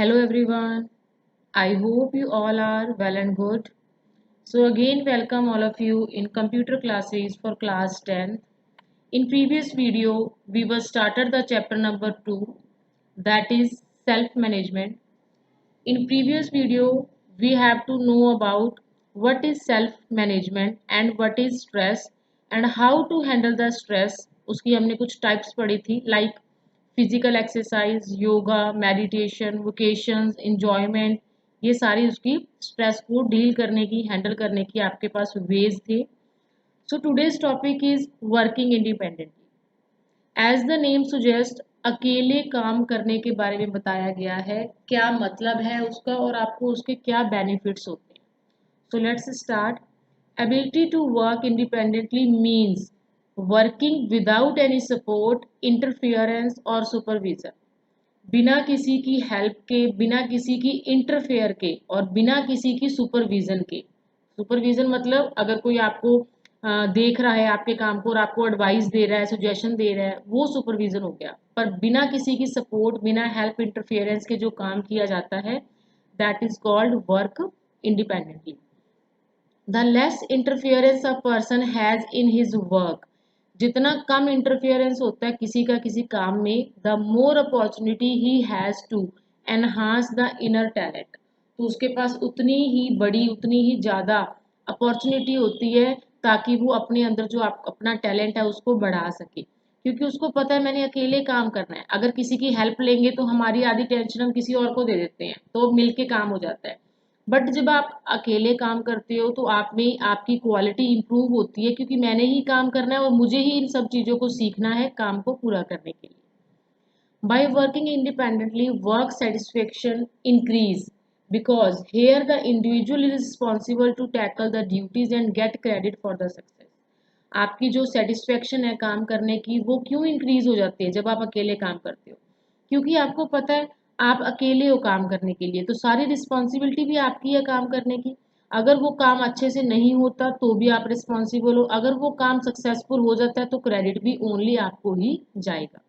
Hello everyone. I hope you all are well and good. So again welcome all of you in computer classes for class 10. In previous video we were started the chapter number 2, that is self management. In previous video we have to know about what is self management and what is stress and how to handle the stress. उसकी हमने कुछ types पढ़ी थी like physical exercise, yoga, meditation, vocations, enjoyment, ये सारी उसकी stress को deal करने की, हैंडल करने की आपके पास वेज थे. So today's topic is working independently. As the name suggest, अकेले काम करने के बारे में बताया गया है. क्या मतलब है उसका और आपको उसके क्या बेनिफिट्स होते हैं. So let's start. Ability to work independently means working without any support, interference और सुपरविजन. बिना किसी की हेल्प के, बिना किसी की इंटरफेयर के और बिना किसी की सुपरविजन के. सुपरविजन मतलब अगर कोई आपको देख रहा है आपके काम को और आपको एडवाइस दे रहा है, सजेशन दे रहा है, वो सुपरविजन हो गया. पर बिना किसी की सपोर्ट, बिना हेल्प इंटरफेरेंस के जो काम किया जाता है, that is called work independently. The less interference a person has in his work, जितना कम इंटरफियरेंस होता है किसी का किसी काम में, the more opportunity he has to enhance the inner talent. तो उसके पास उतनी ही बड़ी, उतनी ही ज़्यादा अपॉर्चुनिटी होती है ताकि वो अपने अंदर जो अपना टैलेंट है उसको बढ़ा सके. क्योंकि उसको पता है मैंने अकेले काम करना है. अगर किसी की हेल्प लेंगे तो हमारी आधी टेंशन हम किसी और को दे देते हैं, तो मिल के काम हो जाता है. बट जब आप अकेले काम करते हो तो आप में आपकी क्वालिटी इंप्रूव होती है, क्योंकि मैंने ही काम करना है और मुझे ही इन सब चीज़ों को सीखना है काम को पूरा करने के लिए. By working independently work satisfaction increase because here the individual is responsible to tackle the duties and get credit for the success. आपकी जो सेटिस्फेक्शन है काम करने की, वो क्यों इंक्रीज हो जाती है जब आप अकेले काम करते हो? क्योंकि आपको पता है आप अकेले हो काम करने के लिए, तो सारी रिस्पॉन्सिबिलिटी भी आपकी है काम करने की. अगर वो काम अच्छे से नहीं होता तो भी आप रिस्पॉन्सिबल हो, अगर वो काम सक्सेसफुल हो जाता है तो क्रेडिट भी ओनली आपको ही जाएगा.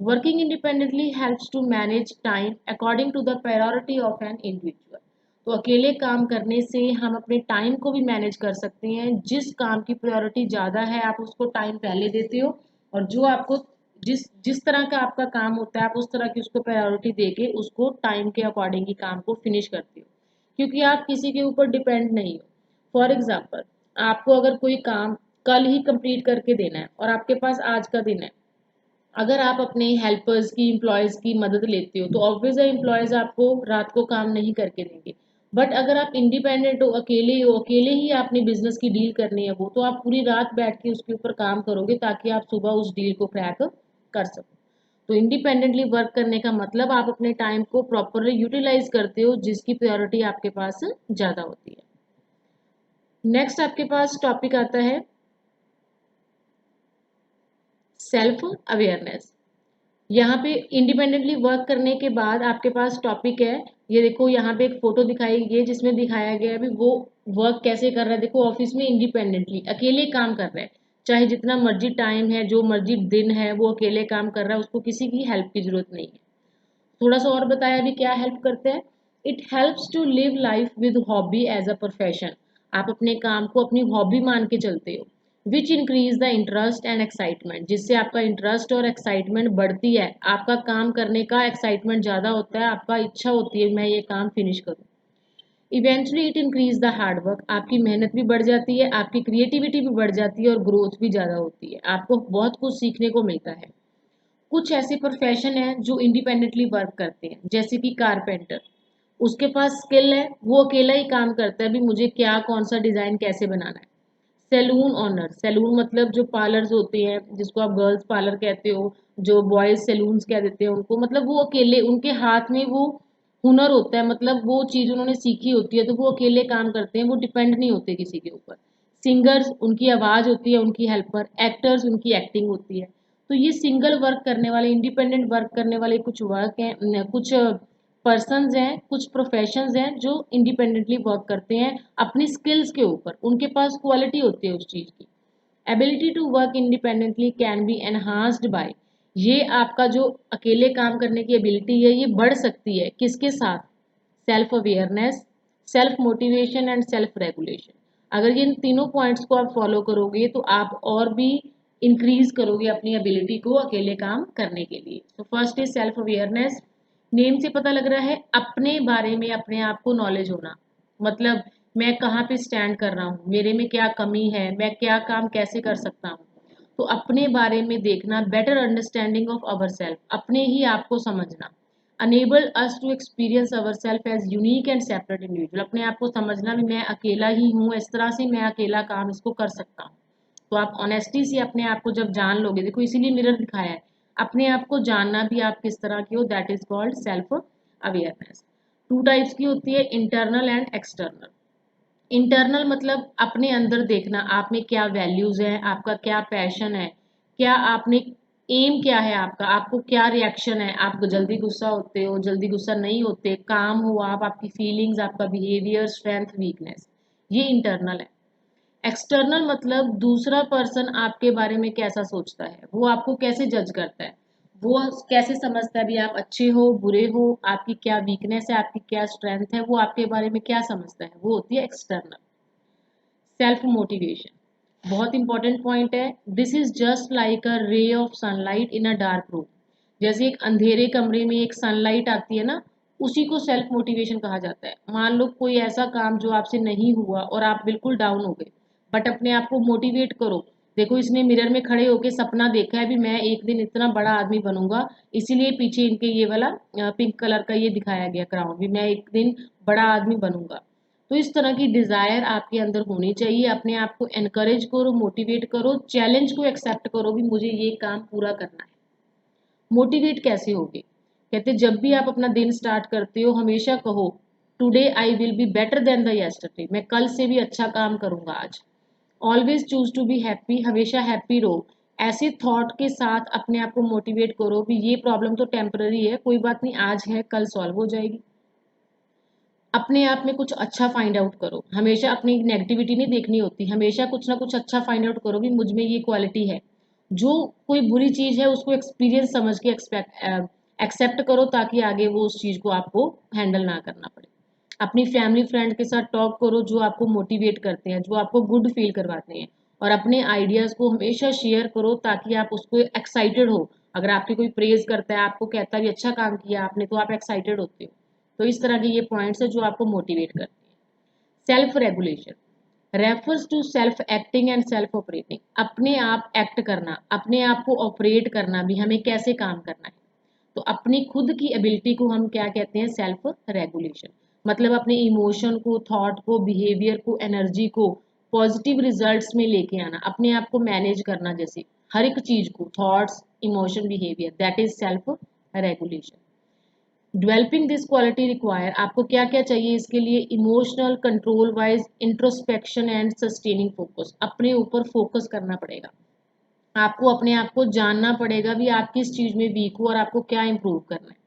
Working independently helps to manage time according to the priority of an individual. तो अकेले काम करने से हम अपने टाइम को भी मैनेज कर सकते हैं. जिस काम की प्रायोरिटी ज़्यादा है आप उसको टाइम पहले देते हो, और जो आपको जिस जिस तरह का आपका काम होता है आप उस तरह की उसको प्रायोरिटी दे के उसको टाइम के अकॉर्डिंग ही काम को फिनिश करते हो, क्योंकि आप किसी के ऊपर डिपेंड नहीं हो. फॉर एग्जाम्पल, आपको अगर कोई काम कल ही कंप्लीट करके देना है और आपके पास आज का दिन है, अगर आप अपने हेल्पर्स की, एम्प्लॉयज़ की मदद लेते हो तो ऑब्वियस है एम्प्लॉयज़ आपको रात को काम नहीं करके देंगे. बट अगर आप इंडिपेंडेंट हो, अकेले ही आपने बिजनेस की डील करनी है, वो तो आप पूरी रात बैठ के उसके ऊपर काम करोगे ताकि आप सुबह उस डील को क्रैक कर सको. तो इंडिपेंडेंटली वर्क करने का मतलब आप अपने टाइम को प्रॉपरली यूटिलाइज करते हो, जिसकी प्रायोरिटी आपके पास ज़्यादा होती है. नेक्स्ट आपके पास टॉपिक आता है सेल्फ अवेयरनेस. यहाँ पे इंडिपेंडेंटली वर्क करने के बाद आपके पास टॉपिक है, ये देखो यहाँ पे एक फोटो दिखाई गई है जिसमें दिखाया गया है अभी वो वर्क कैसे कर रहा है. देखो ऑफिस में इंडिपेंडेंटली अकेले काम कर रहा है, चाहे जितना मर्जी टाइम है, जो मर्जी दिन है, वो अकेले काम कर रहा है, उसको किसी की हेल्प की जरूरत नहीं है. थोड़ा सा और बताया अभी क्या हेल्प करते हैं. It helps to live life with hobby as a profession. आप अपने काम को अपनी हॉबी मान के चलते हो. Which increase the interest and excitement, जिससे आपका इंटरेस्ट और एक्साइटमेंट बढ़ती है. आपका काम करने का एक्साइटमेंट ज़्यादा होता है, आपका इच्छा होती है मैं ये काम फिनिश करूँ. Eventually it increase the hard work, आपकी मेहनत भी बढ़ जाती है, आपकी क्रिएटिविटी भी बढ़ जाती है और ग्रोथ भी ज़्यादा होती है. आपको बहुत कुछ सीखने को मिलता है. कुछ ऐसे प्रोफेशन हैं जो इंडिपेंडेंटली वर्क करते हैं, जैसे कि कारपेंटर. उसके पास स्किल है, वो अकेला ही काम करता है, भी मुझे क्या कौन सा डिज़ाइन कैसे बनाना है. सैलून ऑनर, सैलून मतलब जो पार्लर्स होते हैं जिसको आप गर्ल्स पार्लर कहते हो, जो बॉयज सैलून्स कह देते हैं उनको, मतलब वो अकेले, उनके हाथ में वो हुनर होता है, मतलब वो चीज़ उन्होंने सीखी होती है, तो वो अकेले काम करते हैं, वो डिपेंड नहीं होते किसी के ऊपर. सिंगर्स, उनकी आवाज़ होती है उनकी हेल्पर. एक्टर्स, उनकी एक्टिंग होती है. तो ये सिंगल वर्क करने वाले, इंडिपेंडेंट वर्क करने वाले कुछ वर्क हैं, कुछ पर्सन्स हैं, कुछ प्रोफेशंस हैं जो इंडिपेंडेंटली वर्क करते हैं अपनी स्किल्स के ऊपर. उनके पास क्वालिटी होती है उस चीज़ की. Ability to work independently can be enhanced by ये आपका जो अकेले काम करने की एबिलिटी है ये बढ़ सकती है किसके साथ? Self awareness, self motivation and self regulation. अगर ये इन तीनों पॉइंट्स को आप फॉलो करोगे तो आप और भी इंक्रीज करोगे अपनी एबिलिटी को अकेले काम करने के लिए। तो first is self awareness. Name से पता लग रहा है अपने बारे में अपने आप को नॉलेज होना। मतलब मैं कहाँ पे स्टैंड कर रहा हूँ, मेरे में क्या कमी है, मैं क्या काम कैसे कर सकता हूँ। तो अपने बारे में देखना, better understanding of our self, अपने ही आप को समझना। Enable us to experience our self as unique and separate individual, अपने आप को समझना भी मैं अकेला ही हूँ, इस तरह से मैं अकेला काम इसको कर सकता हूँ। तो आप ऑनेस्टी से अपने आप को जब जान लोगे, देखो इसीलिए मिरर दिखाया है, अपने आप को जानना भी आप किस तरह के हो, that is called self awareness. Two types की होती है, इंटरनल एंड एक्सटर्नल। इंटरनल मतलब अपने अंदर देखना, आप में क्या वैल्यूज है, आपका क्या पैशन है, क्या आपने एम क्या है आपका, आपको क्या रिएक्शन है, आप जल्दी गुस्सा होते हो, जल्दी गुस्सा नहीं होते, काम हो आप, आपकी फीलिंग्स, आपका बिहेवियर, स्ट्रेंथ, वीकनेस, ये इंटरनल है। एक्सटर्नल मतलब दूसरा पर्सन आपके बारे में कैसा सोचता है, वो आपको कैसे जज करता है, वो कैसे समझता है भी आप अच्छे हो बुरे हो, आपकी क्या वीकनेस है, आपकी क्या स्ट्रेंथ है, वो आपके बारे में क्या समझता है, वो होती है एक्सटर्नल। सेल्फ मोटिवेशन बहुत इंपॉर्टेंट पॉइंट है। This is just like a ray of sunlight in a dark room. जैसे एक अंधेरे कमरे में एक सनलाइट आती है ना, उसी को सेल्फ मोटिवेशन कहा जाता है। मान लो कोई ऐसा काम जो आपसे नहीं हुआ और आप बिल्कुल डाउन हो गए, बट अपने आप को मोटिवेट करो। देखो इसने मिरर में खड़े होके सपना देखा है भी मैं एक दिन इतना बड़ा आदमी बनूंगा, इसीलिए पीछे इनके ये वाला पिंक कलर का ये दिखाया गया क्राउन, भी मैं एक दिन बड़ा आदमी बनूंगा। तो इस तरह की डिजायर आपके अंदर होनी चाहिए। अपने आप को एनकरेज करो, मोटिवेट करो, चैलेंज को एक्सेप्ट करो भी मुझे ये काम पूरा करना है। मोटिवेट कैसे होगे? कहते जब भी आप अपना दिन स्टार्ट करते हो हमेशा कहो today I will be better than the yesterday, मैं कल से भी अच्छा काम करूंगा आज। Always choose to be happy, हमेशा हैप्पी रहो। ऐसे थॉट के साथ अपने आप को मोटिवेट करो भी ये प्रॉब्लम तो टेम्पररी है, कोई बात नहीं, आज है कल सॉल्व हो जाएगी। अपने आप में कुछ अच्छा फाइंड आउट करो, हमेशा अपनी नेगेटिविटी नहीं देखनी होती, हमेशा कुछ ना कुछ अच्छा फाइंड आउट करो भी मुझ में ये क्वालिटी है। जो कोई बुरी चीज है उसको एक्सपीरियंस समझ के एक्सेप्ट करो, ताकि आगे वो उस चीज को आपको हैंडल ना करना पड़े। अपनी फैमिली फ्रेंड के साथ टॉक करो जो आपको मोटिवेट करते हैं, जो आपको गुड फील करवाते हैं, और अपने आइडियाज को हमेशा शेयर करो ताकि आप उसको एक्साइटेड हो। अगर आपकी कोई प्रेज करता है, आपको कहता है भी अच्छा काम किया आपने, तो आप एक्साइटेड होते हो। तो इस तरह के ये पॉइंट्स है जो आपको मोटिवेट करते हैं। Self regulation refers to self acting and self operating, अपने आप एक्ट करना, अपने आप को ऑपरेट करना भी हमें कैसे काम करना है। तो अपनी खुद की एबिलिटी को हम क्या कहते हैं? Self regulation. मतलब अपने इमोशन को, थॉट को, बिहेवियर को, एनर्जी को पॉजिटिव रिजल्ट्स में लेके आना, अपने आप को मैनेज करना, जैसे हर एक चीज को, thoughts, emotion, behaviour, that is self regulation. Developing this quality require, आपको क्या क्या चाहिए इसके लिए? Emotional control wise, introspection and sustaining focus, अपने ऊपर फोकस करना पड़ेगा। आपको अपने आप को जानना पड़ेगा भी आप किस चीज में वीक हो और आपको क्या इंप्रूव करना है।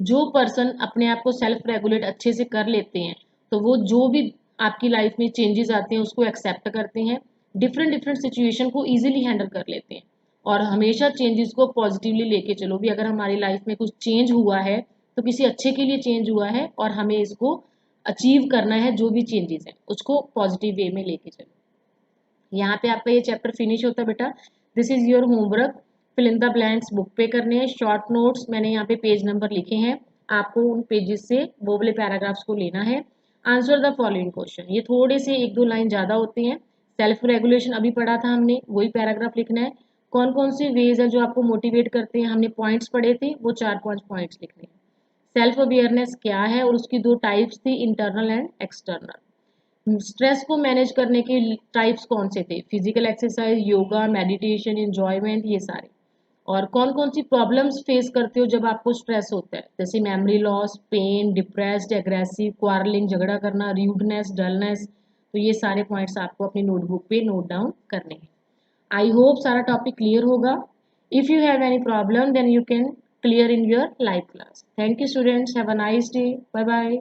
जो पर्सन अपने आप को सेल्फ रेगुलेट अच्छे से कर लेते हैं, तो वो जो भी आपकी लाइफ में चेंजेस आते हैं उसको एक्सेप्ट करते हैं, डिफरेंट डिफरेंट सिचुएशन को इजीली हैंडल कर लेते हैं, और हमेशा चेंजेस को पॉजिटिवली लेके चलो भी अगर हमारी लाइफ में कुछ चेंज हुआ है तो किसी अच्छे के लिए चेंज हुआ है, और हमें इसको अचीव करना है, जो भी चेंजेस है उसको पॉजिटिव वे में लेके चलो। यहाँ पे आपका ये चैप्टर फिनिश होता है बेटा। This is your homework, fill in the blanks book पे करने हैं। शॉर्ट नोट्स मैंने यहाँ पे पेज नंबर लिखे हैं, आपको उन पेजेस से वो वाले पैराग्राफ्स को लेना है। आंसर द फॉलोइंग क्वेश्चन, ये थोड़े से एक दो लाइन ज़्यादा होते हैं। सेल्फ रेगुलेशन अभी पढ़ा था हमने, वही पैराग्राफ लिखना है। कौन कौन से वेज है जो आपको मोटिवेट करते हैं, हमने पॉइंट्स पढ़े थे, वो 4-5 पॉइंट्स लिखने हैं। सेल्फ अवेयरनेस क्या है और उसकी दो टाइप्स थी, इंटरनल एंड एक्सटर्नल। स्ट्रेस को मैनेज करने के टाइप्स कौन से थे? Physical exercise, yoga, meditation, enjoyment, ये सारे। और कौन कौन सी प्रॉब्लम्स फेस करते हो जब आपको स्ट्रेस होता है? जैसे memory loss, pain, depressed, aggressive, quarrelling, झगड़ा करना, रूडनेस, डलनेस। तो ये सारे पॉइंट्स आपको अपनी नोटबुक पे नोट डाउन करने हैं। आई होप सारा टॉपिक क्लियर होगा। If you have any problem then you can clear in your live class. Thank you students, have a nice day, bye bye.